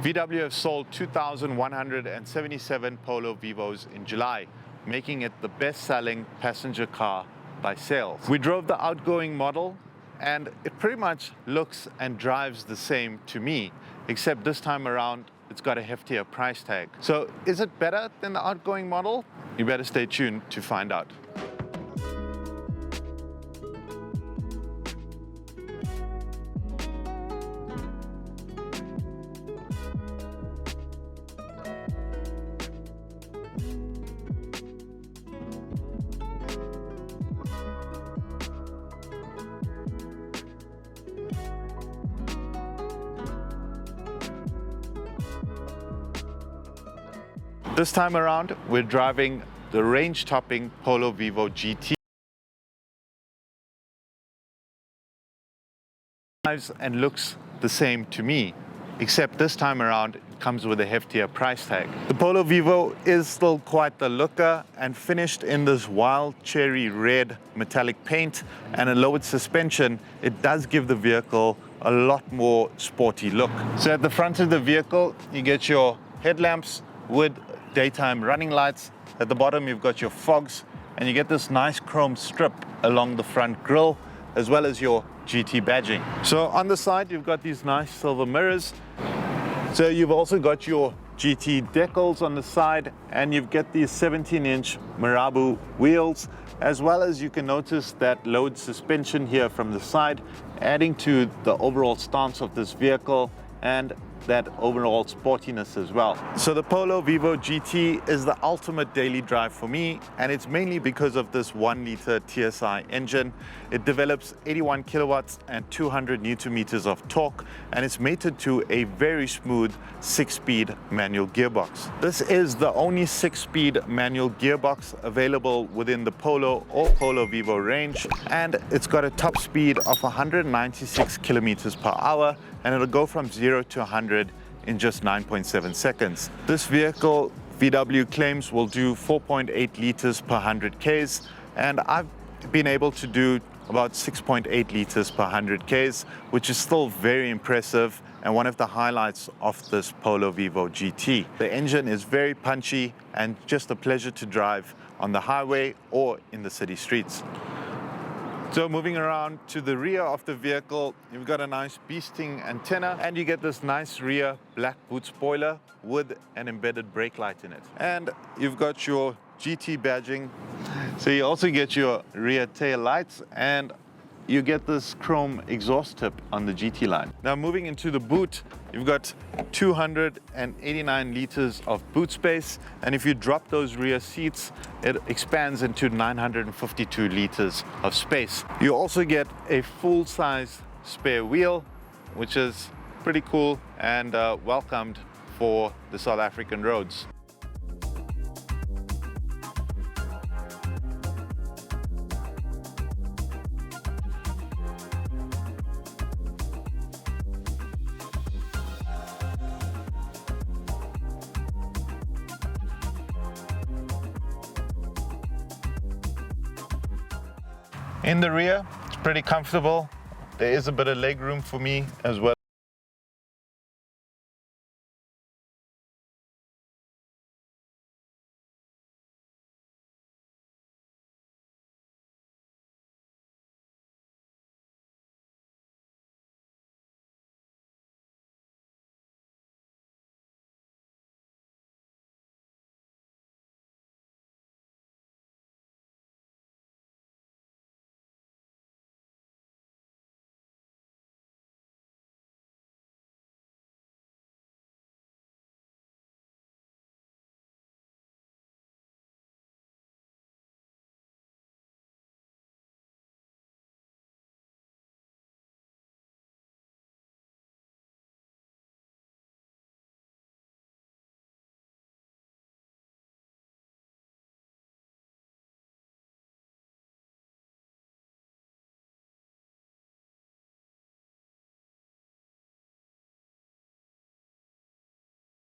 VW have sold 2,177 Polo Vivos in July, making it the best-selling passenger car by sales. We drove the outgoing model, and it pretty much looks and drives the same to me, except this time around it's got a heftier price tag. So is it better than the outgoing model? You better stay tuned to find out. This time around, we're driving the range-topping Polo Vivo GT. Drives and looks the same to me, except this time around it comes with a heftier price tag. The Polo Vivo is still quite the looker and finished in this wild cherry red metallic paint and a lowered suspension. It does give the vehicle a lot more sporty look. So at the front of the vehicle, you get your headlamps with daytime running lights. At the bottom you've got your fogs, and you get this nice chrome strip along the front grille, as well as your GT badging. So on the side you've got these nice silver mirrors. So you've also got your GT decals on the side, and you've got these 17-inch Marabu wheels, as well as you can notice that lowered suspension here from the side, adding to the overall stance of this vehicle and that overall sportiness as well. So the Polo Vivo GT is the ultimate daily drive for me, and it's mainly because of this 1-liter TSI engine. It develops 81 kilowatts and 200 Newton meters of torque, and it's mated to a very smooth 6-speed manual gearbox. This is the only 6-speed manual gearbox available within the Polo or Polo Vivo range, and it's got a top speed of 196 kilometers per hour, and it'll go from 0 to 100 in just 9.7 seconds. This vehicle, VW claims, will do 4.8 liters per 100 Ks, and I've been able to do about 6.8 liters per 100 Ks, which is still very impressive and one of the highlights of this Polo Vivo GT. The engine is very punchy and just a pleasure to drive on the highway or in the city streets. So moving around to the rear of the vehicle, you've got a nice beasting antenna, and you get this nice rear black boot spoiler with an embedded brake light in it. And you've got your GT badging. So you also get your rear tail lights, and you get this chrome exhaust tip on the GT line. Now moving into the boot, you've got 289 liters of boot space, and if you drop those rear seats, it expands into 952 liters of space. You also get a full-size spare wheel, which is pretty cool and welcomed for the South African roads. In the rear, it's pretty comfortable. There is a bit of leg room for me as well.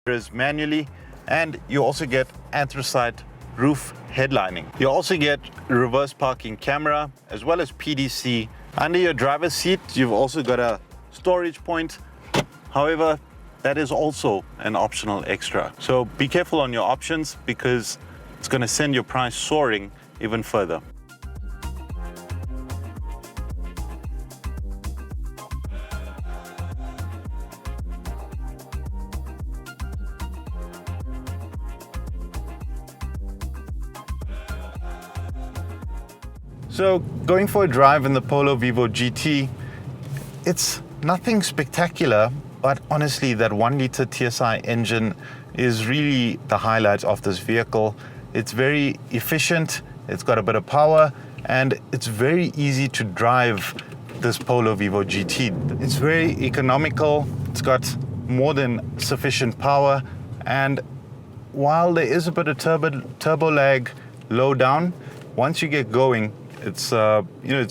Is manually, and you also get anthracite roof headlining. You also get reverse parking camera as well as PDC. Under your driver's seat, you've also got a storage point. However, that is also an optional extra. So be careful on your options because it's going to send your price soaring even further. So going for a drive in the Polo Vivo GT, it's nothing spectacular, but honestly that 1-liter TSI engine is really the highlight of this vehicle. It's very efficient, it's got a bit of power, and it's very easy to drive this Polo Vivo GT. It's very economical, it's got more than sufficient power, and while there is a bit of turbo lag low down, once you get going, it's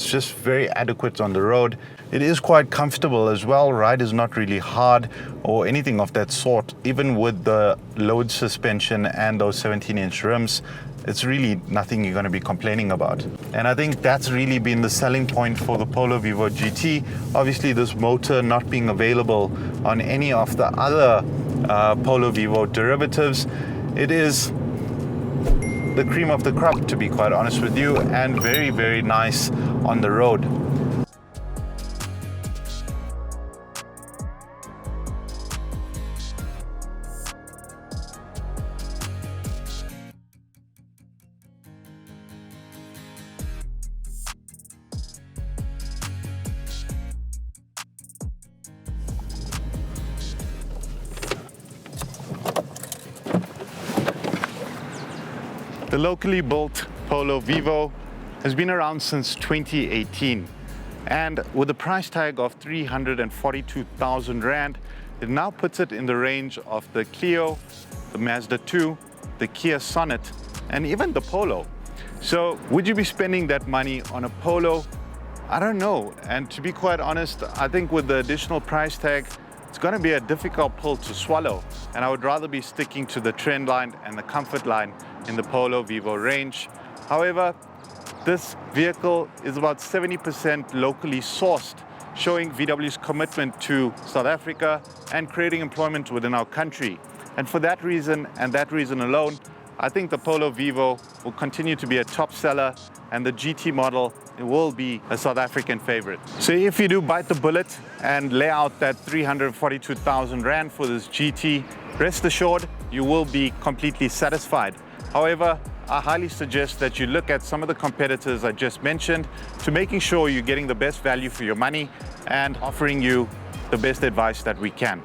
just very adequate on the road. It is quite comfortable as well. Ride is not really hard or anything of that sort. Even with the load suspension and those 17-inch rims, it's really nothing you're going to be complaining about. And I think that's really been the selling point for the Polo Vivo GT. Obviously, this motor not being available on any of the other Polo Vivo derivatives, it is the cream of the crop, to be quite honest with you, and very, very nice on the road. The locally built Polo Vivo has been around since 2018, and with a price tag of 342,000 Rand, it now puts it in the range of the Clio, the Mazda 2, the Kia Sonet, and even the Polo. So would you be spending that money on a Polo? I don't know, and to be quite honest, I think with the additional price tag, it's going to be a difficult pill to swallow, and I would rather be sticking to the trend line and the comfort line in the Polo Vivo range. However, this vehicle is about 70% locally sourced, showing VW's commitment to South Africa and creating employment within our country. And for that reason, and that reason alone, I think the Polo Vivo will continue to be a top seller, and the GT model, it will be a South African favorite. So if you do bite the bullet and lay out that 342,000 Rand for this GT, rest assured you will be completely satisfied. However, I highly suggest that you look at some of the competitors I just mentioned to making sure you're getting the best value for your money and offering you the best advice that we can.